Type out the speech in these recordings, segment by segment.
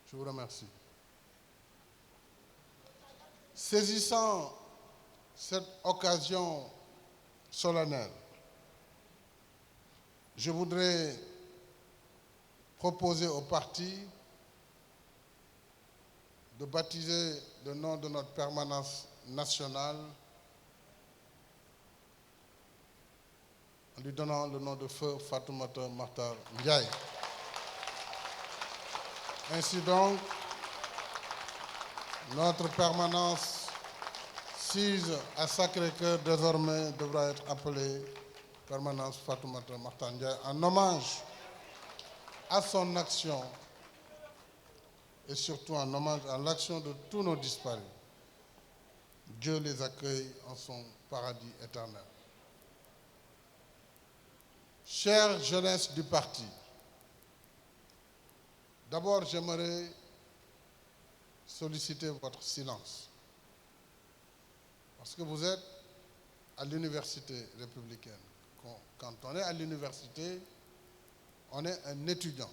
Je vous remercie. Saisissant cette occasion solennelle, je voudrais proposer au parti de baptiser le nom de notre permanence nationale en lui donnant le nom de feu Fatoumata Makhtar Ndiaye. Ainsi donc, notre permanence sise à Sacré-Cœur désormais devra être appelée permanence Fatoumata Makhtar Ndiaye en hommage à son action et surtout en hommage à l'action de tous nos disparus. Dieu les accueille en son paradis éternel. Chère jeunesse du parti, d'abord j'aimerais solliciter votre silence parce que vous êtes à l'université républicaine. Quand on est à l'université, on est un étudiant.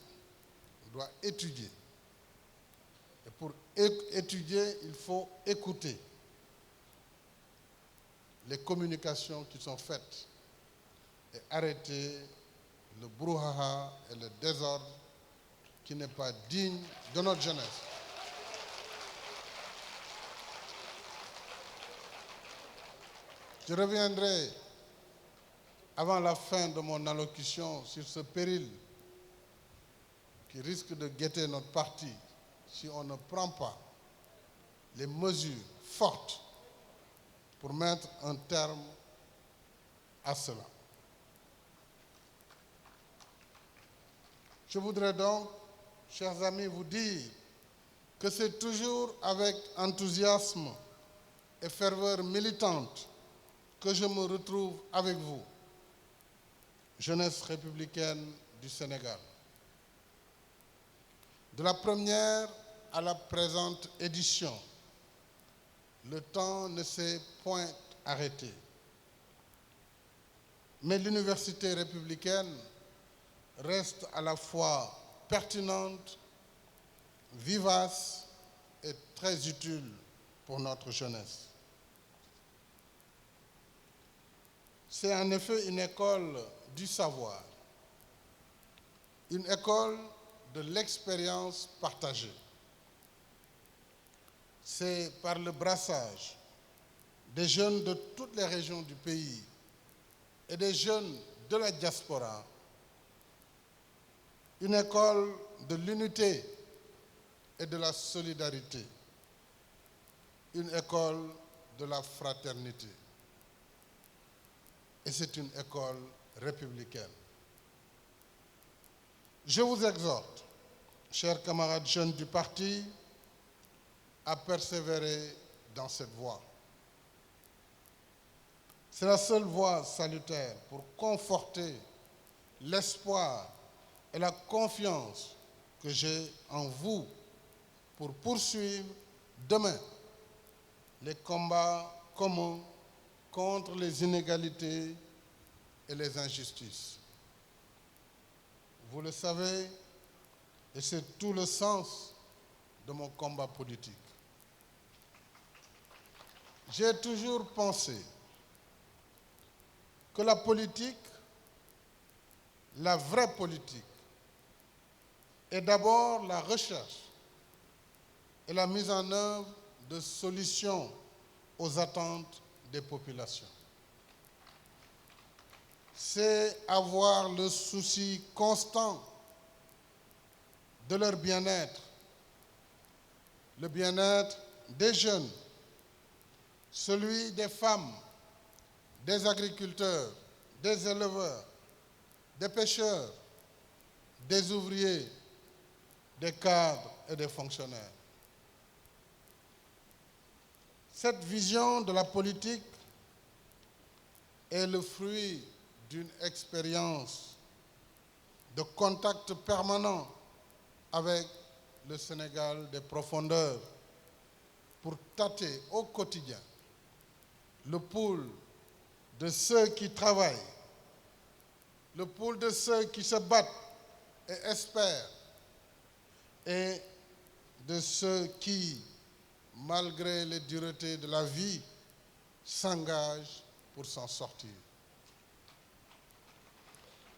On doit étudier. Et pour étudier, il faut écouter les communications qui sont faites et arrêter le brouhaha et le désordre qui n'est pas digne de notre jeunesse. Je reviendrai avant la fin de mon allocution sur ce péril qui risque de guetter notre parti si on ne prend pas les mesures fortes pour mettre un terme à cela. Je voudrais donc, chers amis, vous dire que c'est toujours avec enthousiasme et ferveur militante que je me retrouve avec vous, jeunesse républicaine du Sénégal. De la première à la présente édition, le temps ne s'est point arrêté. Mais l'université républicaine reste à la fois pertinente, vivace et très utile pour notre jeunesse. C'est en effet une école du savoir, une école de l'expérience partagée. C'est par le brassage des jeunes de toutes les régions du pays et des jeunes de la diaspora, une école de l'unité et de la solidarité, une école de la fraternité. Et c'est une école républicaine. Je vous exhorte, chers camarades jeunes du parti, à persévérer dans cette voie. C'est la seule voie salutaire pour conforter l'espoir et la confiance que j'ai en vous pour poursuivre demain les combats communs contre les inégalités et les injustices. Vous le savez, et c'est tout le sens de mon combat politique. J'ai toujours pensé que la politique, la vraie politique, est d'abord la recherche et la mise en œuvre de solutions aux attentes des populations. C'est avoir le souci constant de leur bien-être, le bien-être des jeunes, celui des femmes, des agriculteurs, des éleveurs, des pêcheurs, des ouvriers, des cadres et des fonctionnaires. Cette vision de la politique est le fruit d'une expérience de contact permanent avec le Sénégal des profondeurs pour tâter au quotidien le pouls de ceux qui travaillent, le pouls de ceux qui se battent et espèrent, et de ceux qui, malgré les duretés de la vie, s'engagent pour s'en sortir.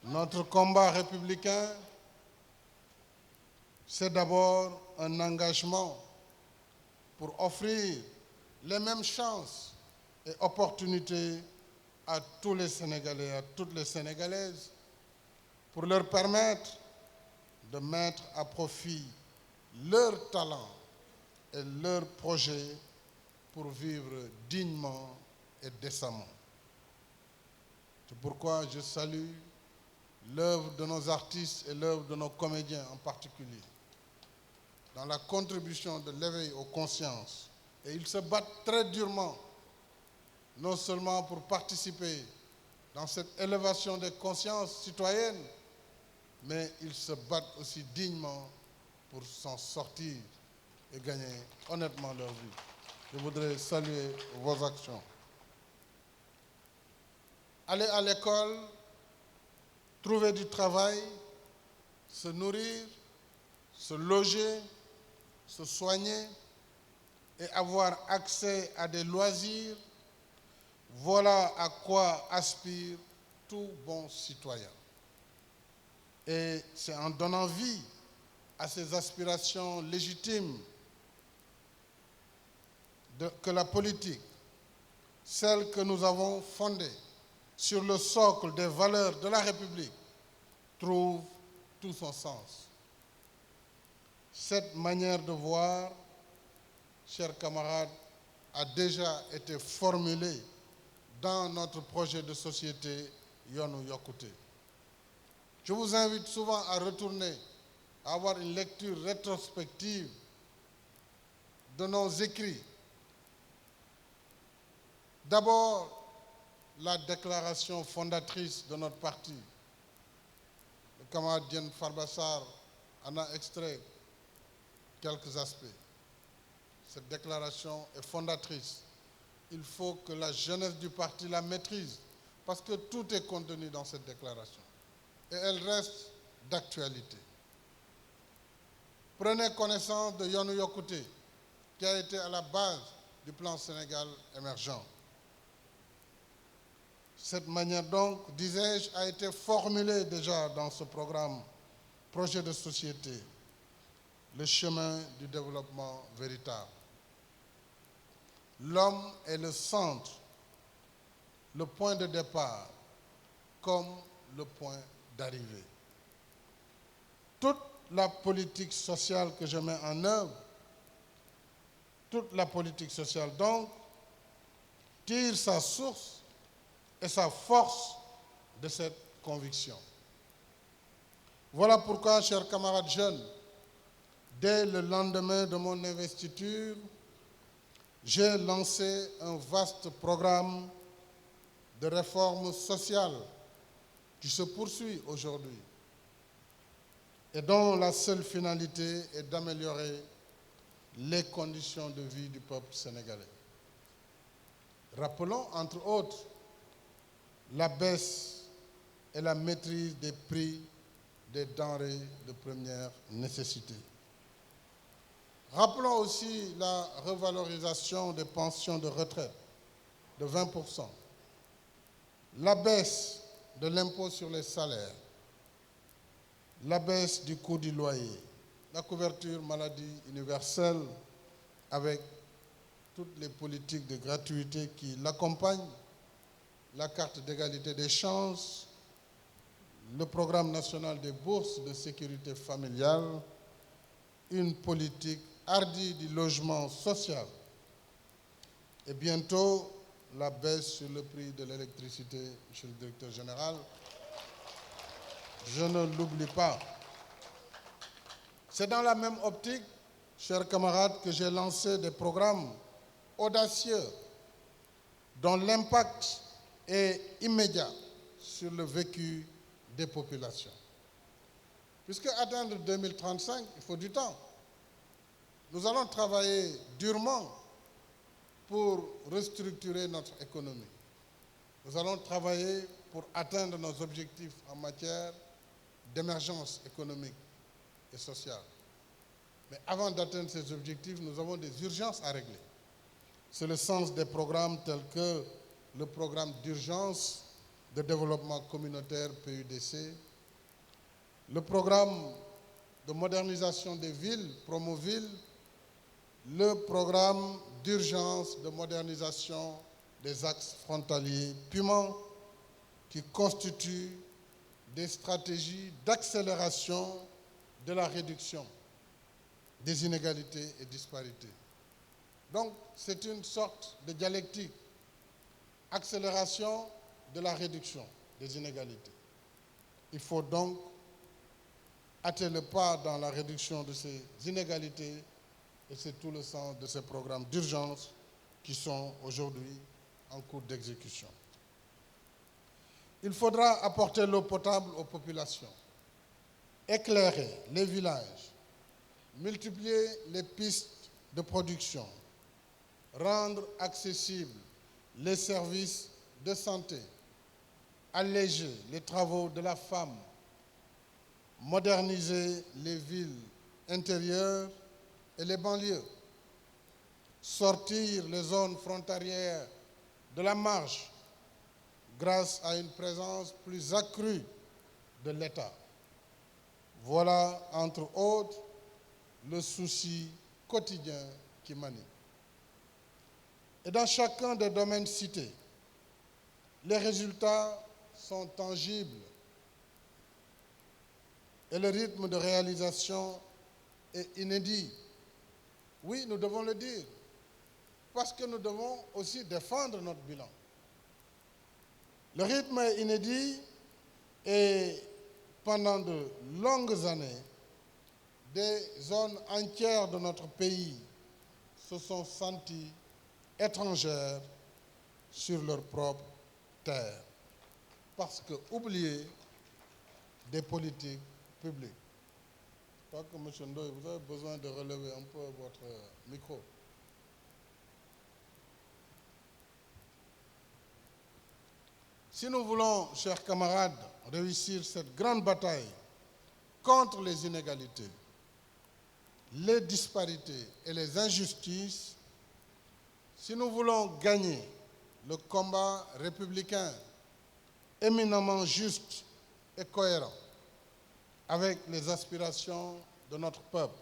Notre combat républicain, c'est d'abord un engagement pour offrir les mêmes chances et opportunités à tous les Sénégalais, à toutes les Sénégalaises, pour leur permettre de mettre à profit leurs talents et leurs projets pour vivre dignement et décemment. C'est pourquoi je salue l'œuvre de nos artistes et l'œuvre de nos comédiens en particulier, dans la contribution de l'éveil aux consciences. Et ils se battent très durement, non seulement pour participer dans cette élévation des consciences citoyennes, mais ils se battent aussi dignement pour s'en sortir et gagner honnêtement leur vie. Je voudrais saluer vos actions. Aller à l'école, trouver du travail, se nourrir, se loger, se soigner et avoir accès à des loisirs, voilà à quoi aspire tout bon citoyen. Et c'est en donnant vie à ces aspirations légitimes que la politique, celle que nous avons fondée sur le socle des valeurs de la République, trouve tout son sens. Cette manière de voir, chers camarades, a déjà été formulée dans notre projet de société Yoonu Yokkute. Je vous invite souvent à retourner, à avoir une lecture rétrospective de nos écrits. D'abord, la déclaration fondatrice de notre parti. Le camarade Diène Farba Sarr en a extrait quelques aspects. Cette déclaration est fondatrice. Il faut que la jeunesse du parti la maîtrise, parce que tout est contenu dans cette déclaration. Et elle reste d'actualité. Prenez connaissance de Yoonu Yokkute, qui a été à la base du plan Sénégal émergent. Cette manière donc, disais-je, a été formulée déjà dans ce programme, projet de société, le chemin du développement véritable. L'homme est le centre, le point de départ, comme le point d'arrivée. Toute la politique sociale que je mets en œuvre, toute la politique sociale donc, tire sa source et sa force de cette conviction. Voilà pourquoi, chers camarades jeunes, dès le lendemain de mon investiture, j'ai lancé un vaste programme de réforme sociale qui se poursuit aujourd'hui et dont la seule finalité est d'améliorer les conditions de vie du peuple sénégalais. Rappelons, entre autres, la baisse et la maîtrise des prix des denrées de première nécessité. Rappelons aussi la revalorisation des pensions de retraite de 20%, la baisse de l'impôt sur les salaires, la baisse du coût du loyer, la couverture maladie universelle avec toutes les politiques de gratuité qui l'accompagnent, la carte d'égalité des chances, le programme national des bourses de sécurité familiale, une politique hardie du logement social et bientôt la baisse sur le prix de l'électricité, monsieur le directeur général. Je ne l'oublie pas. C'est dans la même optique, chers camarades, que j'ai lancé des programmes audacieux dont l'impact est immédiat sur le vécu des populations. Puisque atteindre 2035, il faut du temps. Nous allons travailler durement pour restructurer notre économie. Nous allons travailler pour atteindre nos objectifs en matière d'émergence économique et sociale. Mais avant d'atteindre ces objectifs, nous avons des urgences à régler. C'est le sens des programmes tels que le programme d'urgence de développement communautaire PUDC, le programme de modernisation des villes, Promoville, le programme d'urgence de modernisation des axes frontaliers PUMAN, qui constituent des stratégies d'accélération de la réduction des inégalités et disparités. Donc, c'est une sorte de dialectique, accélération de la réduction des inégalités. Il faut donc hâter le pas dans la réduction de ces inégalités, et c'est tout le sens de ces programmes d'urgence qui sont aujourd'hui en cours d'exécution. Il faudra apporter l'eau potable aux populations, éclairer les villages, multiplier les pistes de production, rendre accessibles les services de santé, alléger les travaux de la femme, moderniser les villes intérieures et les banlieues, sortir les zones frontalières de la marge grâce à une présence plus accrue de l'État. Voilà, entre autres, le souci quotidien qui m'anime. Et dans chacun des domaines cités, les résultats sont tangibles et le rythme de réalisation est inédit. Oui, nous devons le dire, parce que nous devons aussi défendre notre bilan. Le rythme est inédit et pendant de longues années, des zones entières de notre pays se sont senties étrangères sur leur propre terre, parce que oubliées des politiques publiques. Je crois que M. Ndoye, vous avez besoin de relever un peu votre micro. Si nous voulons, chers camarades, réussir cette grande bataille contre les inégalités, les disparités et les injustices, si nous voulons gagner le combat républicain éminemment juste et cohérent avec les aspirations de notre peuple,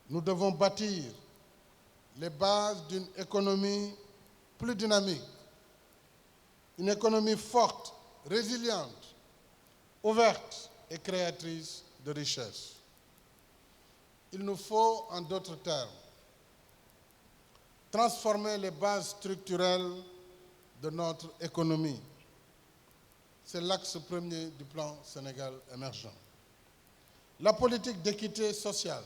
nous devons bâtir les bases d'une économie plus dynamique, une économie forte, résiliente, ouverte et créatrice de richesses. Il nous faut, en d'autres termes, transformer les bases structurelles de notre économie. C'est l'axe premier du plan Sénégal émergent. La politique d'équité sociale,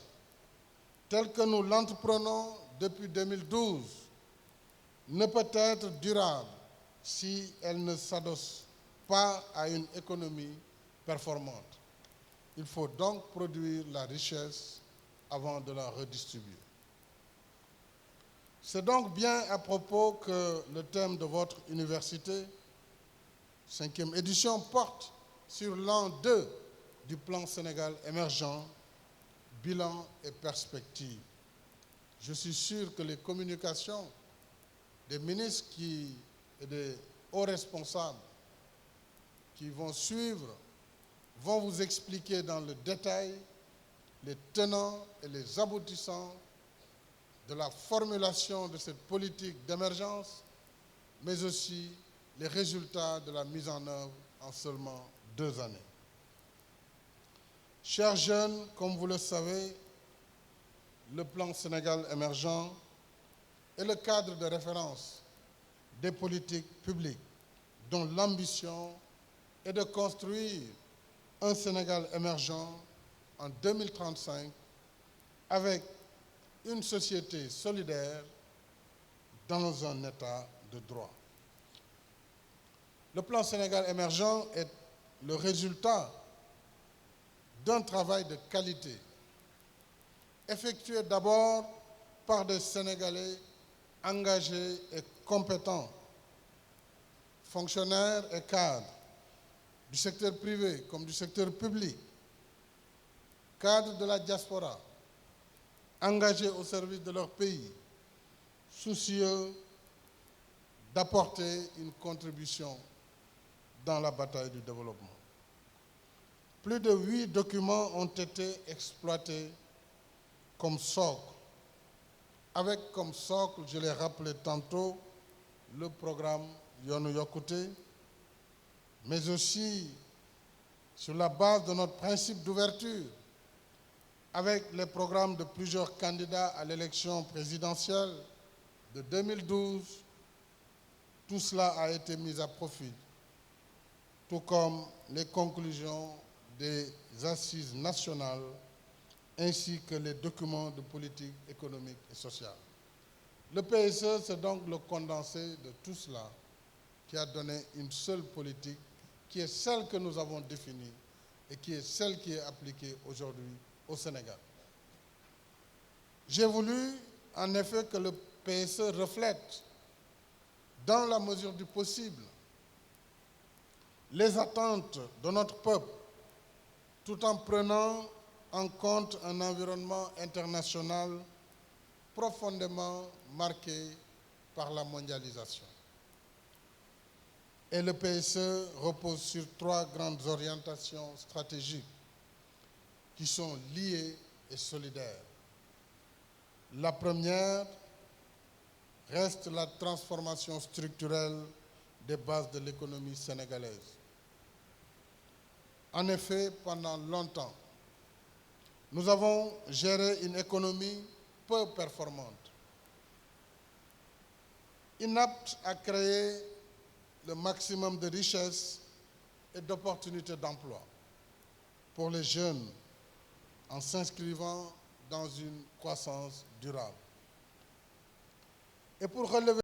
telle que nous l'entreprenons depuis 2012, ne peut être durable si elle ne s'adosse pas à une économie performante. Il faut donc produire la richesse avant de la redistribuer. C'est donc bien à propos que le thème de votre université, 5e édition, porte sur l'an 2 du plan Sénégal émergent, bilan et perspectives. Je suis sûr que les communications des ministres et des hauts responsables qui vont suivre vont vous expliquer dans le détail les tenants et les aboutissants de la formulation de cette politique d'émergence, mais aussi les résultats de la mise en œuvre en seulement 2 années. Chers jeunes, comme vous le savez, le plan Sénégal émergent est le cadre de référence des politiques publiques dont l'ambition est de construire un Sénégal émergent en 2035 avec une société solidaire dans un état de droit. Le plan Sénégal émergent est le résultat d'un travail de qualité, effectué d'abord par des Sénégalais engagés et compétents, fonctionnaires et cadres du secteur privé comme du secteur public, cadres de la diaspora, engagés au service de leur pays, soucieux d'apporter une contribution dans la bataille du développement. Plus de 8 documents ont été exploités comme socle, avec comme socle, je l'ai rappelé tantôt, le programme Yoonu Yokkute, mais aussi sur la base de notre principe d'ouverture, avec les programmes de plusieurs candidats à l'élection présidentielle de 2012, tout cela a été mis à profit, tout comme les conclusions des assises nationales ainsi que les documents de politique économique et sociale. Le PSE, c'est donc le condensé de tout cela qui a donné une seule politique qui est celle que nous avons définie et qui est celle qui est appliquée aujourd'hui au Sénégal. J'ai voulu en effet que le PSE reflète, dans la mesure du possible, les attentes de notre peuple, tout en prenant en compte un environnement international profondément marqué par la mondialisation. Et le PSE repose sur 3 grandes orientations stratégiques qui sont liées et solidaires. La première reste la transformation structurelle des bases de l'économie sénégalaise. En effet, pendant longtemps, nous avons géré une économie peu performante, inapte à créer le maximum de richesses et d'opportunités d'emploi pour les jeunes en s'inscrivant dans une croissance durable. Et pour relever